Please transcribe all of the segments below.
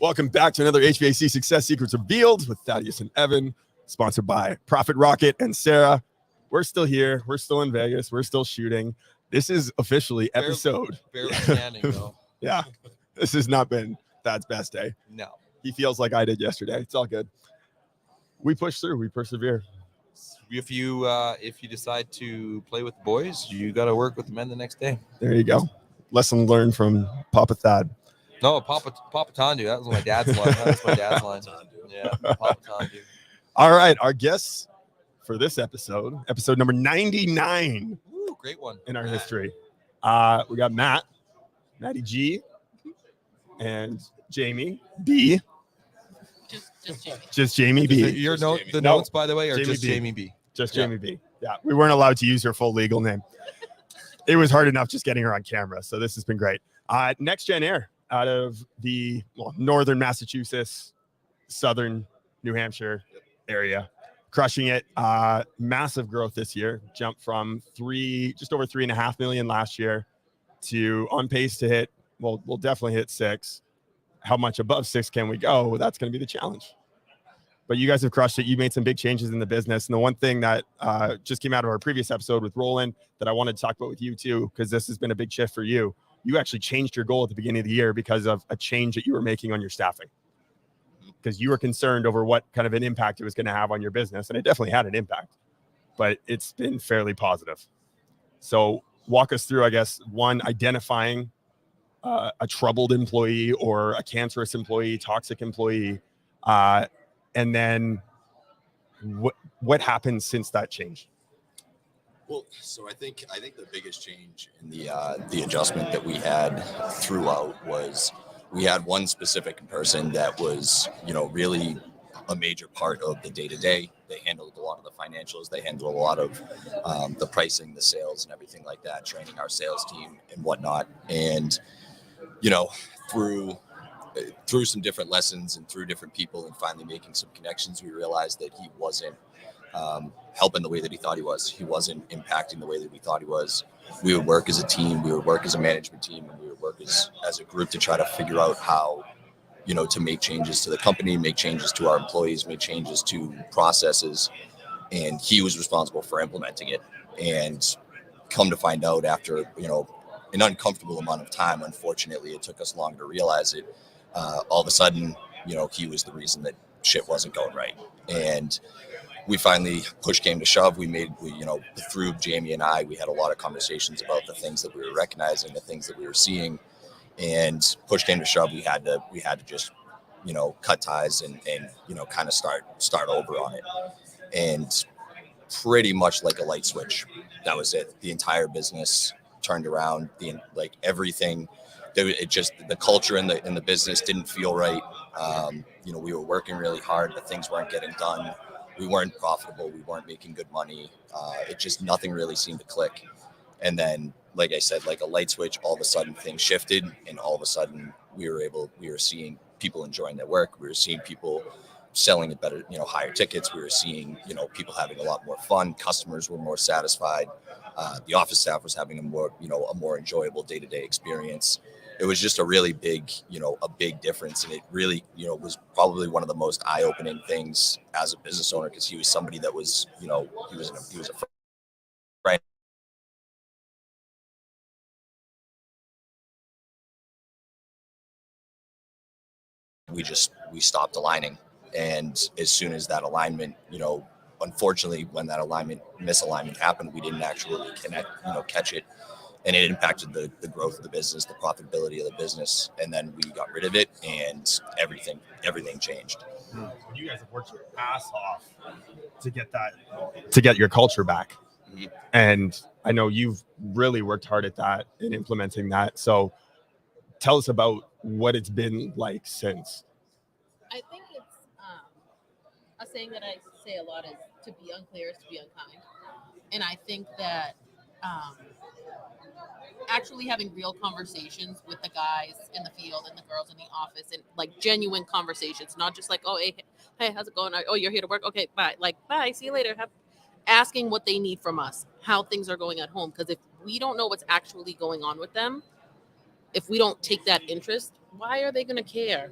Welcome back to another HVAC Success Secrets Revealed with Thaddeus and Evan, sponsored by Profit Rocket and Sarah. We're still here. We're still in Vegas. We're still shooting. This is officially episode. Barely standing, though. Yeah. This has not been Thad's best day. No. He feels like I did yesterday. It's all good. We push through. We persevere. If you decide to play with the boys, you got to work with the men the next day. There you go. Lesson learned from Papa Thad. No, Papa Tandu. That was my dad's line. That was my dad's line. Yeah, Papa Tandu. All right, our guests for this episode number 99. Ooh, great one in our history. We got Matty G, and Jamie B. Just Jamie B. Notes, by the way, are Jamie just B. Jamie B. Just Jamie B. Yeah, we weren't allowed to use her full legal name. It was hard enough just getting her on camera, so this has been great. NextGen Aire out of the northern Massachusetts, southern New Hampshire area, crushing it. Massive growth this year. Jumped from just over 3.5 million last year to on pace to hit. We'll definitely hit 6. How much above 6 can we go? Well, that's going to be the challenge. But you guys have crushed it. You made some big changes in the business. And the one thing that just came out of our previous episode with Roland that I wanted to talk about with you too, because this has been a big shift for you. You actually changed your goal at the beginning of the year because of a change that you were making on your staffing. Because you were concerned over what kind of an impact it was going to have on your business. And it definitely had an impact. But it's been fairly positive. So walk us through, I guess, one, identifying a troubled employee or a cancerous employee, toxic employee, and then what happened since that change? Well, so I think the biggest change in the adjustment that we had throughout was we had one specific person that was, really a major part of the day-to-day. They handled a lot of the financials. They handled a lot of the pricing, the sales, and everything like that, training our sales team and whatnot. And through some different lessons and through different people and finally making some connections, we realized that he wasn't helping the way that he thought he was. He wasn't impacting the way that we thought he was. We would work as a team. We would work as a management team, and we would work as a group to try to figure out how, to make changes to the company, make changes to our employees, make changes to processes. And he was responsible for implementing it. And come to find out after, an uncomfortable amount of time, unfortunately, it took us long to realize it. All of a sudden, he was the reason that shit wasn't going right. And we finally, push came to shove. Through Jamie and I, we had a lot of conversations about the things that we were recognizing, the things that we were seeing, and push came to shove. We had to just, cut ties and kind of start over on it. And pretty much like a light switch, that was it. The entire business turned around. Everything. The culture in the business didn't feel right. We were working really hard, but things weren't getting done. We weren't profitable. We weren't making good money. Nothing really seemed to click. And then, like I said, like a light switch, all of a sudden things shifted, and all of a sudden we were seeing people enjoying their work. We were seeing people selling at better, higher tickets. We were seeing, people having a lot more fun. Customers were more satisfied. The office staff was having a more enjoyable day-to-day experience. It was just a really big, a big difference. And it really, was probably one of the most eye-opening things as a business owner, because he was somebody that was, he was a friend. We stopped aligning. And as soon as that alignment, unfortunately, when that misalignment happened, we didn't actually catch it. And it impacted the growth of the business, the profitability of the business. And then we got rid of it, and everything changed. You guys have worked your ass off to get your culture back. Mm-hmm. And I know you've really worked hard at that and implementing that. So tell us about what it's been like since. I think it's a saying that I say a lot is to be unclear is to be unkind. And I think that actually having real conversations with the guys in the field and the girls in the office, and like genuine conversations, not just like, oh, hey, how's it going? Oh, you're here to work? Okay, bye. Like, bye, see you later. Asking what they need from us, how things are going at home. Because if we don't know what's actually going on with them, if we don't take that interest, why are they going to care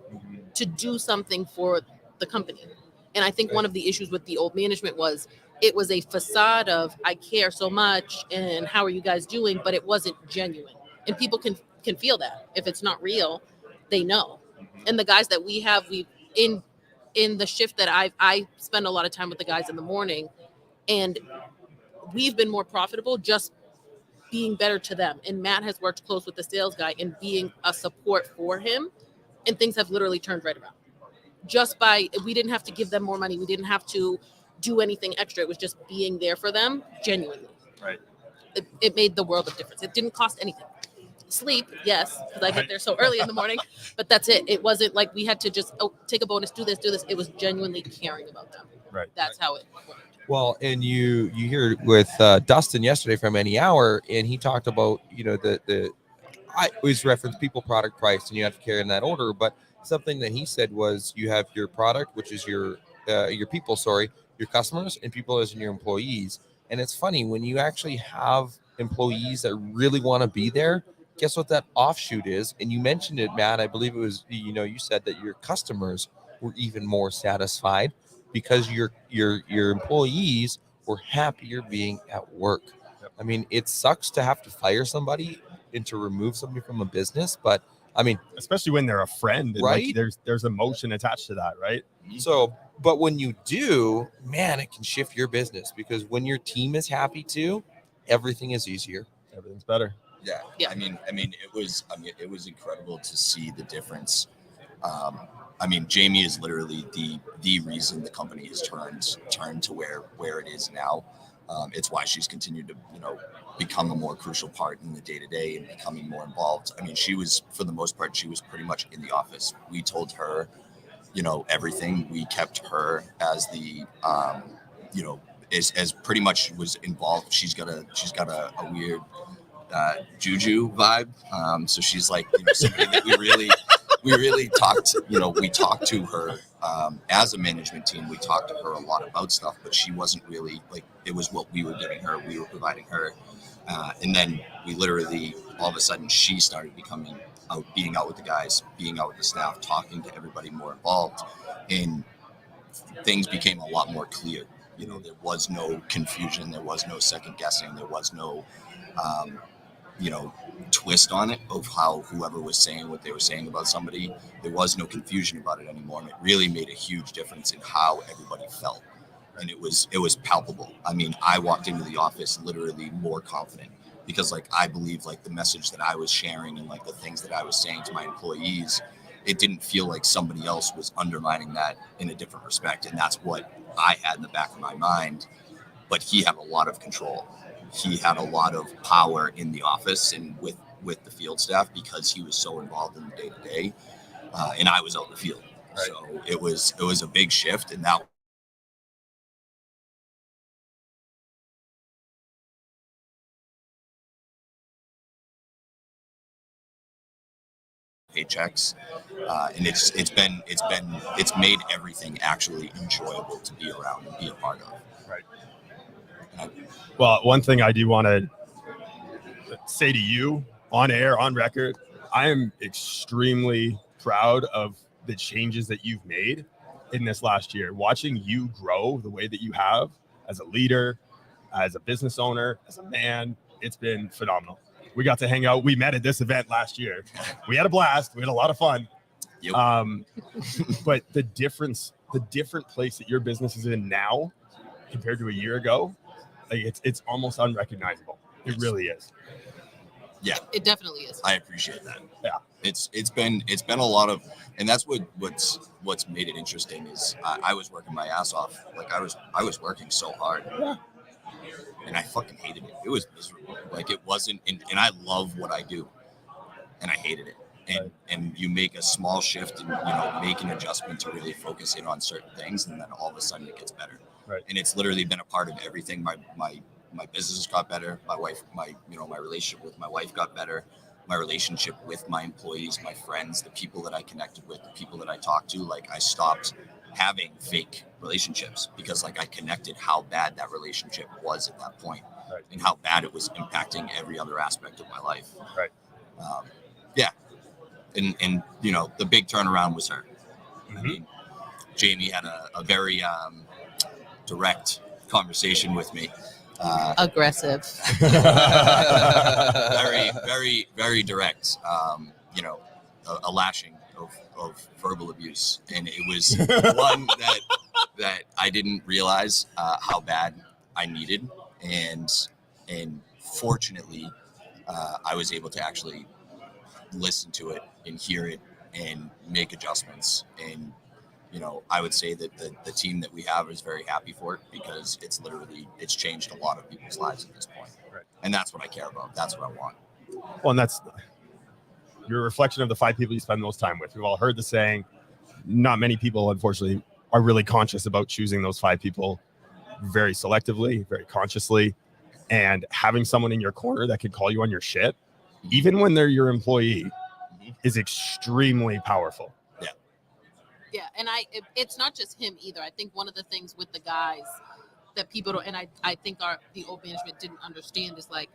to do something for the company? And I think one of the issues with the old management was it was a facade of I care so much and how are you guys doing, but it wasn't genuine. And people can feel that. If it's not real, they know. And the guys that we have, we in the shift that I spend a lot of time with the guys in the morning, and we've been more profitable just being better to them. And Matt has worked close with the sales guy and being a support for him, and things have literally turned right around. Just by, we didn't have to give them more money. We didn't have to do anything extra. It was just being there for them genuinely. Right. It made the world of difference. It didn't cost anything. Sleep, yes, because I get there so early in the morning, but that's it. It wasn't like we had to just take a bonus, do this. It was genuinely caring about them. Right. That's how it worked. Well, and you hear with Dustin yesterday from Any Hour, and he talked about, you know, I always reference people, product, price, and you have to carry in that order. But something that he said was you have your product, which is your people, your customers, and people as in your employees. And it's funny when you actually have employees that really want to be there. Guess what that offshoot is? And you mentioned it, Matt. I believe it was, you know, you said that your customers were even more satisfied because your employees were happier being at work. Yep. I mean, it sucks to have to fire somebody and to remove somebody from a business, but I mean, especially when they're a friend, and right? like there's emotion attached to that, right? So, but when you do, man, it can shift your business because when your team is happy too, everything is easier. Everything's better. Yeah. I mean, it was incredible to see the difference. I mean, Jamie is literally the reason the company has turned to where it is now. It's why she's continued to, you know, become a more crucial part in the day-to-day and becoming more involved. I mean, she was, for the most part, she was pretty much in the office. We told her, you know, everything. We kept her as the, you know, as pretty much was involved. She's got a weird juju vibe. So she's like, you know, somebody that we really talked, you know, we talked to her as a management team. We talked to her a lot about stuff, but she wasn't really like, it was what we were giving her. We were providing her. And then we literally, all of a sudden, she started being out with the guys, being out with the staff, talking to everybody more involved. And things became a lot more clear. You know, there was no confusion. There was no second guessing. There was no, you know, twist on it of how whoever was saying what they were saying about somebody. There was no confusion about it anymore. And it really made a huge difference in how everybody felt. And it was palpable. I mean, I walked into the office literally more confident because, like, I believe, like, the message that I was sharing and, like, the things that I was saying to my employees, it didn't feel like somebody else was undermining that in a different respect. And that's what I had in the back of my mind. But he had a lot of control. He had a lot of power in the office and with the field staff because he was so involved in the day-to-day. And I was out in the field. Right. So it was a big shift. And that paychecks, and it's made everything actually enjoyable to be around and be a part of. Right. Well, one thing I do want to say to you on air, on record, I am extremely proud of the changes that you've made in this last year. Watching you grow the way that you have as a leader, as a business owner, as a man, it's been phenomenal. We got to hang out. We met at this event last year. We had a blast. We had a lot of fun. Yep. But the different place that your business is in now compared to a year ago, like it's almost unrecognizable. It really is. Yeah, it definitely is. I appreciate that. Yeah, it's been a lot of, and that's what's made it interesting is I was working my ass off. Like I was working so hard. Yeah. And I fucking hated it. It was miserable. Like it wasn't, and I love what I do, and I hated it. And you make a small shift and, you know, make an adjustment to really focus in on certain things, and then all of a sudden it gets better. Right. And it's literally been a part of everything. My business got better. My wife, my relationship with my wife got better. My relationship with my employees, my friends, the people that I connected with, the people that I talked to, like I stopped having fake relationships because like I connected how bad that relationship was at that point. Right. and how bad it was impacting every other aspect of my life. Right. Yeah. And the big turnaround was her. I mean, Jamie had a very direct conversation with me. Aggressive. Very, very, very direct. A lashing of verbal abuse, and it was one that I didn't realize how bad I needed, and fortunately, I was able to actually listen to it and hear it and make adjustments. And I would say that the team that we have is very happy for it, because it's changed a lot of people's lives at this point. Right. And that's what I care about. That's what I want. Well, and that's your reflection of the 5 people you spend most time with. We've all heard the saying. Not many people, unfortunately, are really conscious about choosing those 5 people very selectively, very consciously, and having someone in your corner that can call you on your shit, even when they're your employee, is extremely powerful. Yeah, and it's not just him either. I think one of the things with the guys that people don't, and I think the old management didn't understand, is like,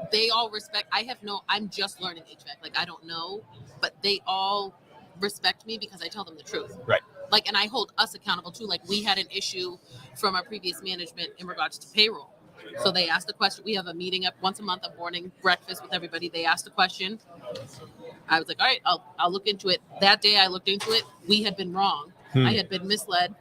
they all respect. I'm just learning HVAC. Like, I don't know, but they all respect me because I tell them the truth. Right. Like, and I hold us accountable too. Like, we had an issue from our previous management in regards to payroll. So they asked the question. We have a meeting up once a month, a morning breakfast with everybody. They asked the question. I was like, all right, I'll look into it. That day I looked into it. We had been wrong. I had been misled.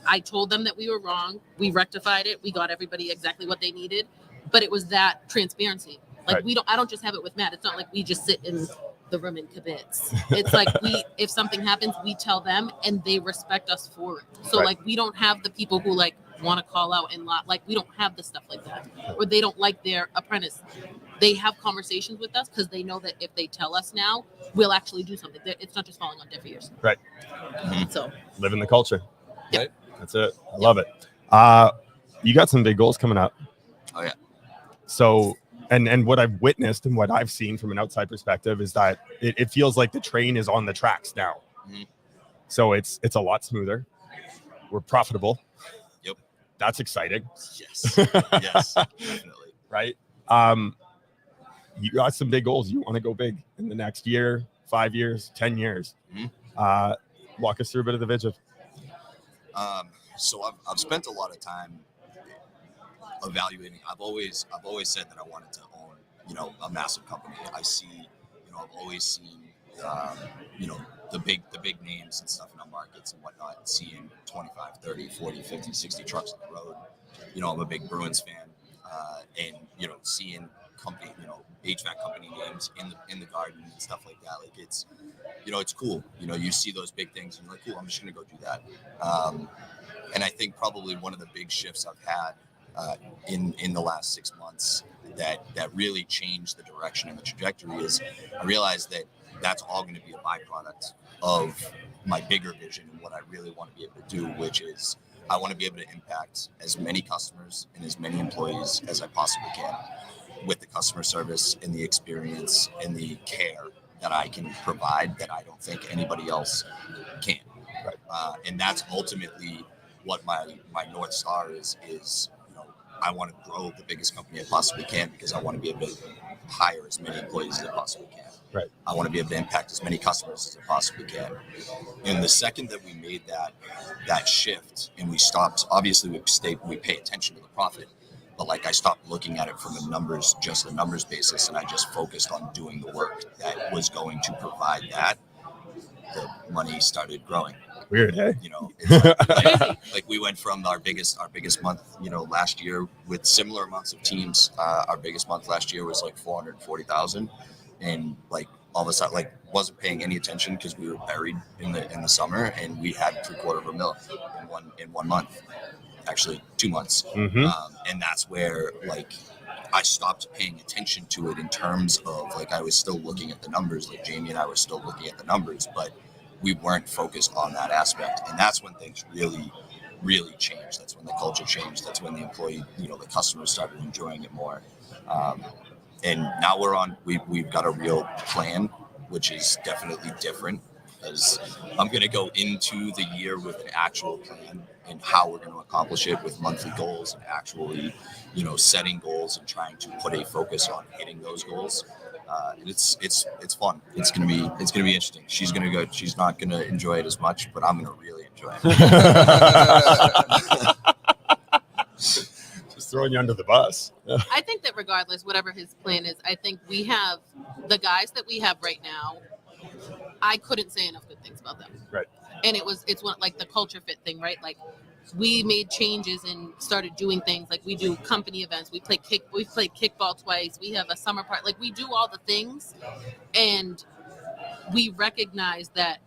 I told them that we were wrong. We rectified it. We got everybody exactly what they needed. But it was that transparency. Like, Right. I don't just have it with Matt. It's not like we just sit in the room and kibitz. It's like if something happens, we tell them and they respect us for it. So Right. like, we don't have the people who like want to call out and like, we don't have the stuff like that, or they don't like their apprentice. They have conversations with us because they know that if they tell us now, we'll actually do something. It's not just falling on deaf ears. Right. So Live in the culture. Yep. Right. That's it. I love it. You got some big goals coming up. Oh yeah. So, and what I've witnessed and what I've seen from an outside perspective is that it feels like the train is on the tracks now. So it's a lot smoother. We're profitable. Yep. That's exciting. Yes. Yes. Definitely. Right. You got some big goals. You want to go big in the next year, 5 years, 10 years. Walk us through a bit of the vision. So I've spent a lot of time evaluating. I've always said that I wanted to own, a massive company. I've always seen, the big names and stuff in our markets and whatnot, and seeing 25, 30, 40, 50, 60 trucks on the road. I'm a big Bruins fan, and, seeing company, HVAC company names in the garden and stuff like that. Like, it's, it's cool. You see those big things and you're like, cool, I'm just going to go do that. And I think probably one of the big shifts I've had in the last 6 months that really changed the direction and the trajectory is I realized that that's all going to be a byproduct of my bigger vision and what I really want to be able to do, which is I want to be able to impact as many customers and as many employees as I possibly can with the customer service and the experience and the care that I can provide that I don't think anybody else can. Right. And that's ultimately what my North Star is, I want to grow the biggest company I possibly can because I want to be able to hire as many employees as I possibly can. Right. I want to be able to impact as many customers as I possibly can. And the second that we made that shift and we stopped, obviously we pay attention to the profit, but like I stopped looking at it from a numbers basis, and I just focused on doing the work that was going to provide that. The money started growing. Weird, hey? Like we went from our biggest month, last year with similar amounts of teams. Our biggest month last year was like 440,000, and like all of a sudden, like wasn't paying any attention because we were buried in the summer, and we had $750,000 in 1 month, actually 2 months, and that's where like I stopped paying attention to it in terms of like I was still looking at the numbers, like Jamie and I were still looking at the numbers, but we weren't focused on that aspect. And that's when things really, really changed. That's when the culture changed. That's when the employee, the customers started enjoying it more. And now we've got a real plan, which is definitely different. because I'm going to go into the year with an actual plan and how we're going to accomplish it with monthly goals and actually, setting goals and trying to put a focus on hitting those goals. And it's fun. It's gonna be interesting. She's not gonna enjoy it as much, but I'm gonna really enjoy it. Just throwing you under the bus. I think that regardless, whatever his plan is, I think we have the guys that we have right now. I couldn't say enough good things about them. Right. And it's one like the culture fit thing, right? Like we made changes and started doing things like we do company events. We played kickball twice. We have a summer party. Like we do all the things, and we recognize that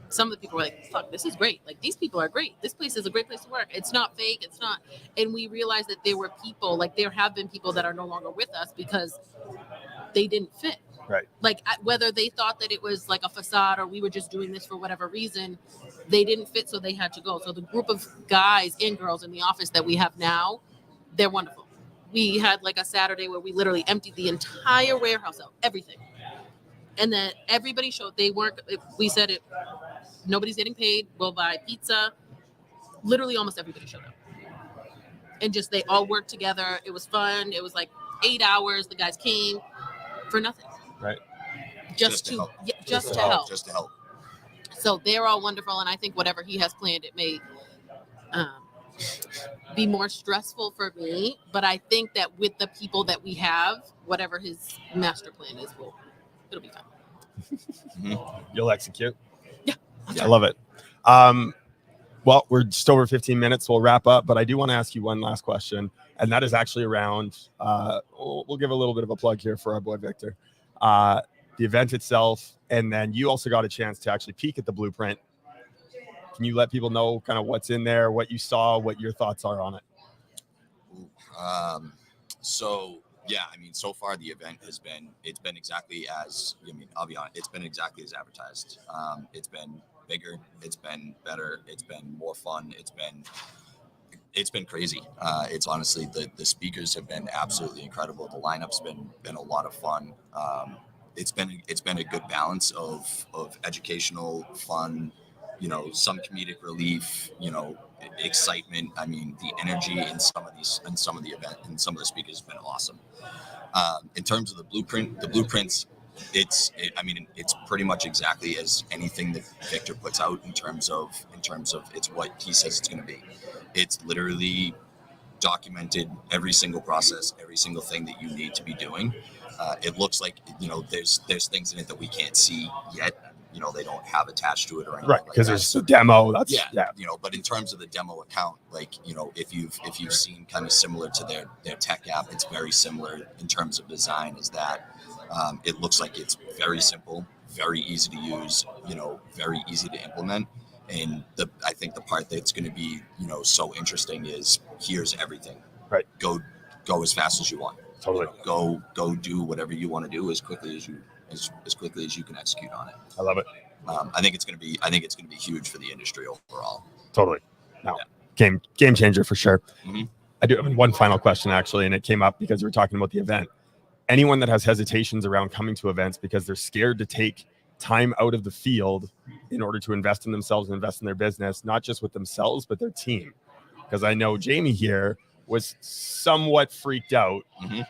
some of the people are like, fuck, this is great. Like these people are great. This place is a great place to work. It's not fake. It's not. And we realized that there were people, like there have been people that are no longer with us because they didn't fit. Right. Like whether they thought that it was like a facade or we were just doing this for whatever reason, they didn't fit, so they had to go. So the group of guys and girls in the office that we have now, they're wonderful. We had like a Saturday where we literally emptied the entire warehouse out, everything. And then everybody showed we said it, nobody's getting paid, we'll buy pizza. Literally almost everybody showed up. And just they all worked together. It was fun. It was like 8 hours. The guys came for nothing. Right. Just to help. So they're all wonderful, and I think whatever he has planned, it may be more stressful for me. But I think that with the people that we have, whatever his master plan is, it'll be fun. You'll execute. Yeah. I love it. Well, we're just over 15 minutes. So we'll wrap up, but I do want to ask you one last question, and that is actually around. We'll give a little bit of a plug here for our boy Victor. The event itself, and then you also got a chance to actually peek at the blueprint. Can you let people know kind of what's in there, what you saw, what your thoughts are on it? So far the event it's been exactly as, I'll be honest, it's been exactly as advertised. It's been bigger, it's been better, it's been more fun, it's been crazy. It's honestly, the speakers have been absolutely incredible. The lineup's been a lot of fun. It's been a good balance of educational, fun, some comedic relief, excitement. I mean, the energy in some of the event and some of the speakers has been awesome. In terms of the blueprints, it's pretty much exactly as anything that Victor puts out in terms of it's what he says it's going to be. It's literally documented every single process, every single thing that you need to be doing. It looks like, there's things in it that we can't see yet. They don't have attached to it or anything. Right, because there's a demo. But in terms of the demo account, if you've seen kind of similar to their tech app, it's very similar in terms of design. Is that it looks like it's very simple, very easy to use, very easy to implement. And I think the part that's going to be, so interesting is here's everything. Right. Go as fast as you want. Totally. Go do whatever you want to do as quickly as you can execute on it. I love it. I think it's going to be huge for the industry overall. Totally. No. Yeah. Game changer for sure. Mm-hmm. I do have one final question actually, and it came up because we were talking about the event. Anyone that has hesitations around coming to events because they're scared to take time out of the field in order to invest in themselves and invest in their business, not just with themselves, but their team. Because I know Jamie here was somewhat freaked out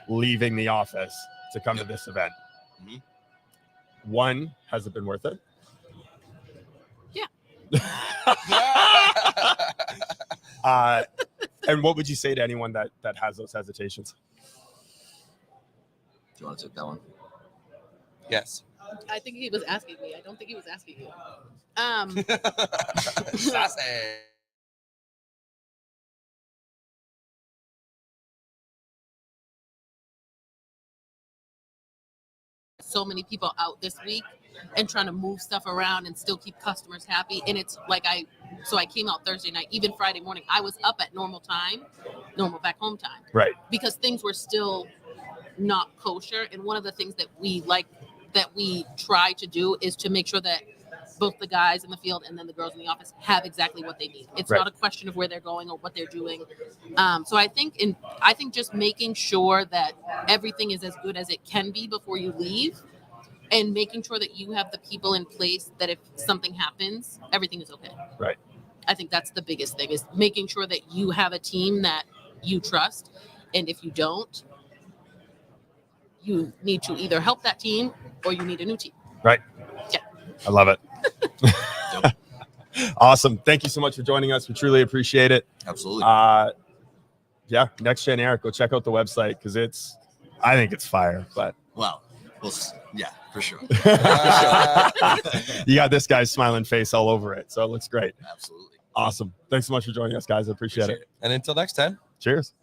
leaving the office to come to this event. Mm-hmm. One, has it been worth it? Yeah. And what would you say to anyone that has those hesitations? Do you want to take that one? Yes. I think he was asking me. I don't think he was asking you. Sassy. So many people out this week and trying to move stuff around and still keep customers happy. And it's like I came out Thursday night, even Friday morning, I was up at normal back home time. Right. Because things were still not kosher. And one of the things that we try to do is to make sure that both the guys in the field and then the girls in the office have exactly what they need. It's not a question of where they're going or what they're doing. So I think just making sure that everything is as good as it can be before you leave and making sure that you have the people in place that if something happens, everything is okay. Right. I think that's the biggest thing, is making sure that you have a team that you trust. And if you don't, you need to either help that team or you need a new team. Right. Yeah. I love it. Awesome. Thank you so much for joining us. We truly appreciate it. Absolutely. Yeah, NextGen Aire. Go check out the website because I think it's fire. But Wow. Well, yeah, for sure. you got this guy's smiling face all over it, so it looks great. Absolutely. Awesome. Thanks so much for joining us, guys. I appreciate it. And until next time. Cheers.